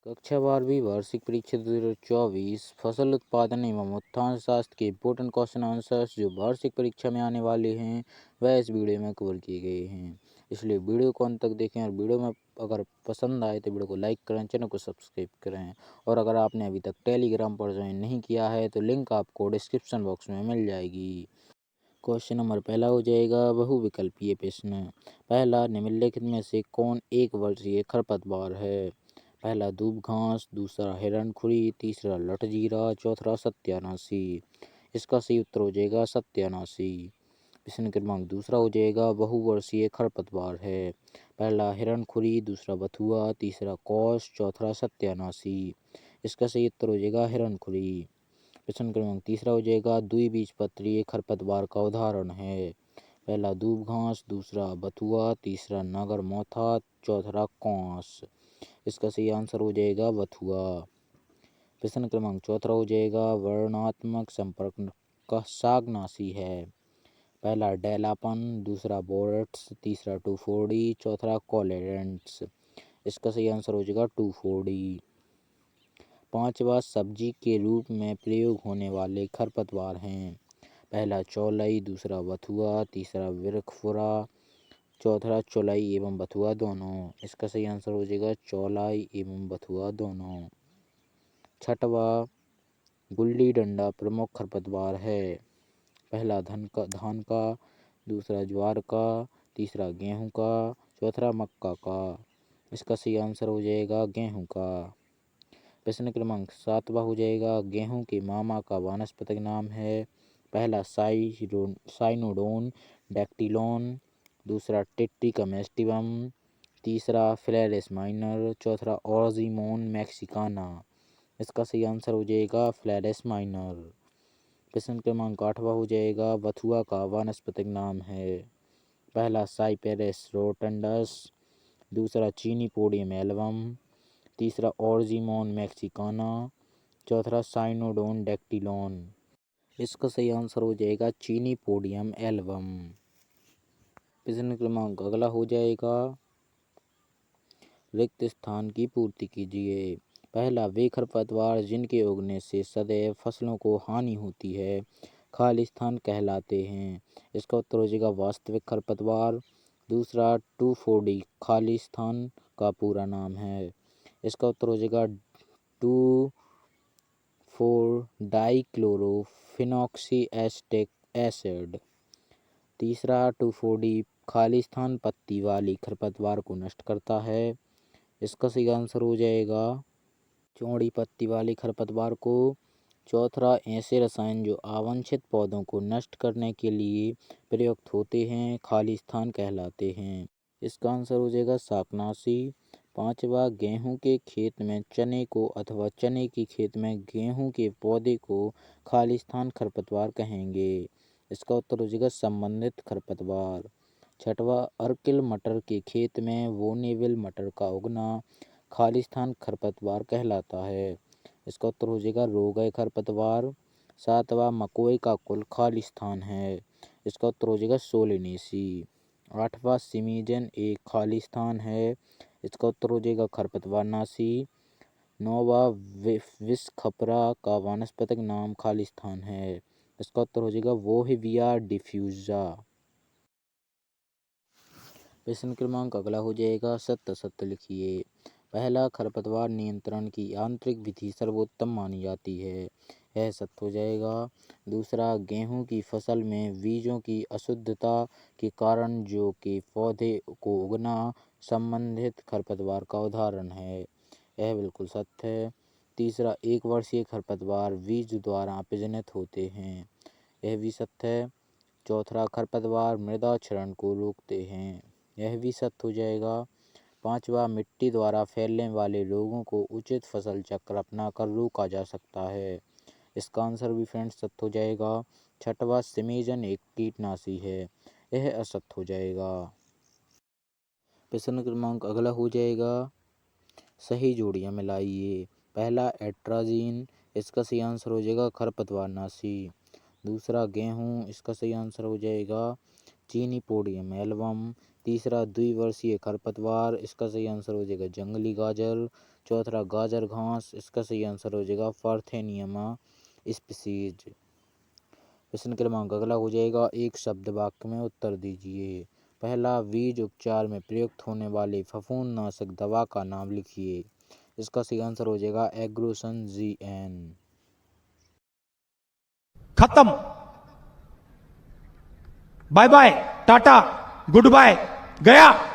कक्षा 12वीं वार्षिक परीक्षा 2024 फसल उत्पादन एवं उत्थान शास्त्र के इम्पोर्टेंट क्वेश्चन आंसर्स जो वार्षिक परीक्षा में आने वाले हैं वह इस वीडियो में कवर किए गए हैं। इसलिए वीडियो को अंत तक देखें और वीडियो में अगर पसंद आए तो वीडियो को लाइक करें, चैनल को सब्सक्राइब करें। और अगर आपने अभी तक टेलीग्राम पर ज्वाइन नहीं किया है तो लिंक आपको डिस्क्रिप्शन बॉक्स में मिल जाएगी। क्वेश्चन नंबर पहला हो जाएगा बहुविकल्पीय प्रश्न। पहला, निम्नलिखित में से कौन एक वर्षीय खरपतवार है? पहला दूब घास, दूसरा हिरणखुरी, तीसरा लठजीरा, चौथा सत्यानाशी। इसका सही उत्तर हो जाएगा सत्यानाशी। प्रश्न क्रमांक दूसरा हो जाएगा बहुवर्षीय खरपतवार है। पहला हिरणखुरी, दूसरा बथुआ, तीसरा कौश, चौथा सत्यानाशी। इसका सही उत्तर हो जाएगा हिरणखुरी। प्रश्न क्रमांक तीसरा हो जाएगा द्विबीजपत्रीय खरपतवार का उदाहरण है। पहला दूब घास, दूसरा बथुआ, तीसरा नागर मोथा, चौथा कौस। इसका सही आंसर हो जाएगा बथुआ। प्रश्न क्रमांक चौथा हो जाएगा वर्णात्मक संपर्क का शाकनाशी है। पहला डेलापन, दूसरा बोरट्स, तीसरा टूफोडी, चौथा कोलेरेंट्स। इसका सही आंसर हो जाएगा टूफोडी। पांचवा सब्जी के रूप में प्रयोग होने वाले खरपतवार हैं। पहला चौलाई, दूसरा बथुआ, तीसरा विरखफुरा, चौथा चौलाई एवं बथुआ दोनों। इसका सही आंसर हो जाएगा चौलाई एवं बथुआ दोनों। छठवा गुल्ली डंडा प्रमुख खरपतवार है। पहला धान का, दूसरा ज्वार का, तीसरा गेहूं का, चौथा मक्का का। इसका सही आंसर हो जाएगा गेहूं का। प्रश्न क्रमांक सातवां हो जाएगा गेहूं के मामा का वानस्पतिक नाम है। पहला साइनोडोन डैक्टिलोन, दूसरा टिट्रिकम एस्टिवम, तीसरा फ्लैरिस माइनर, चौथा ऑर्जिमोन मैक्सिकाना। इसका सही आंसर हो जाएगा फ्लैरिस माइनर। प्रश्न क्रमांक आठवां हो जाएगा बथुआ का वानस्पतिक नाम है। पहला साइपेरस रोटंडस, दूसरा चीनीपोडियम एल्बम, तीसरा ऑर्जिमोन मैक्सिकाना, चौथा साइनोडोन डैक्टिलोन। इसका सही आंसर हो जाएगा चीनीपोडियम एल्बम। प्रश्न क्रमांक अगला हो जाएगा रिक्त स्थान की पूर्ति कीजिए। पहला वे खरपतवार जिनके उगने से सदैव फसलों को हानि होती है खाली स्थान कहलाते हैं। इसका उत्तर हो जाएगा वास्तविक खरपतवार। दूसरा टूफोडी खाली स्थान का पूरा नाम है। इसका उत्तर हो जाएगा 2,4-डाइक्लोरोफिनॉक्सी एसिड। तीसरा टूफोडी खाली स्थान पत्ती वाली खरपतवार को नष्ट करता है। इसका सही आंसर हो जाएगा चौड़ी पत्ती वाली खरपतवार को। चौथा ऐसे रसायन जो अवांछित पौधों को नष्ट करने के लिए प्रयुक्त होते हैं खाली स्थान कहलाते हैं। इसका आंसर हो जाएगा शाकनाशी। पांचवा गेहूं के खेत में चने को अथवा चने की खेत में गेहूं के पौधे को खाली स्थान खरपतवार कहेंगे। इसका उत्तर हो जाएगा संबंधित खरपतवार। छठवा अर्किल मटर के खेत में वोनेविल मटर का उगना खाली स्थान खरपतवार कहलाता है। इसका उत्तर हो जाएगा रोगय खरपतवार। सातवां मकोई का कुल खाली स्थान है। इसका उत्तर हो जाएगा सोलेनेसी। आठवां सिमीजन एक खाली स्थान है। इसका उत्तर हो जाएगा खरपतवारनाशी। नौवां विसखपरा का वानस्पतिक नाम खाली स्थान है। इसका उत्तर हो जाएगा वोहिविया डिफ्यूजा। प्रश्न क्रमांक अगला हो जाएगा सत्य असत्य लिखिए। पहला खरपतवार नियंत्रण की यांत्रिक विधि सर्वोत्तम मानी जाती है, यह सत्य हो जाएगा। दूसरा गेहूं की फसल में बीजों की अशुद्धता के कारण जो कि पौधे को उगना संबंधित खरपतवार का उदाहरण है, यह बिल्कुल सत्य है। तीसरा एक वर्षीय खरपतवार बीज द्वारा प्रजनित होते हैं, यह भी सत्य है। चौथा खरपतवार मृदा क्षरण को रोकते हैं, यह भी सत्य हो जाएगा। पांचवा मिट्टी द्वारा फैलने वाले रोगों को उचित फसल चक्र अपनाकर रोका जा सकता है, इसका आंसर भी फ्रेंड्स सत्य हो जाएगा। छठवा सिमीजन एक कीटनाशी है, यह असत्य हो जाएगा। प्रश्न क्रमांक अगला हो जाएगा सही जोड़ियां मिलाइए। पहला एट्राजीन, इसका सही आंसर हो जाएगा खरपतवारनाशी। दूसरा गेहूं, इसका सही आंसर हो जाएगा चीनीपोडियम एल्बम। तीसरा द्विवर्षीय खरपतवार, इसका सही आंसर हो जाएगा जंगली गाजर। चौथा गाजर घास, इसका सही आंसर हो जाएगा पार्थेनियमा स्पीसीज। प्रश्न क्रमांक अगला हो जाएगा, एक शब्द वाक्य में उत्तर दीजिए। पहला, बीज उपचार में प्रयुक्त होने वाले फफूंदनाशक दवा का नाम लिखिए। इसका सही आंसर हो जाएगा एग्रोसन GN। खत्म। Bye bye, tata, good bye, गया।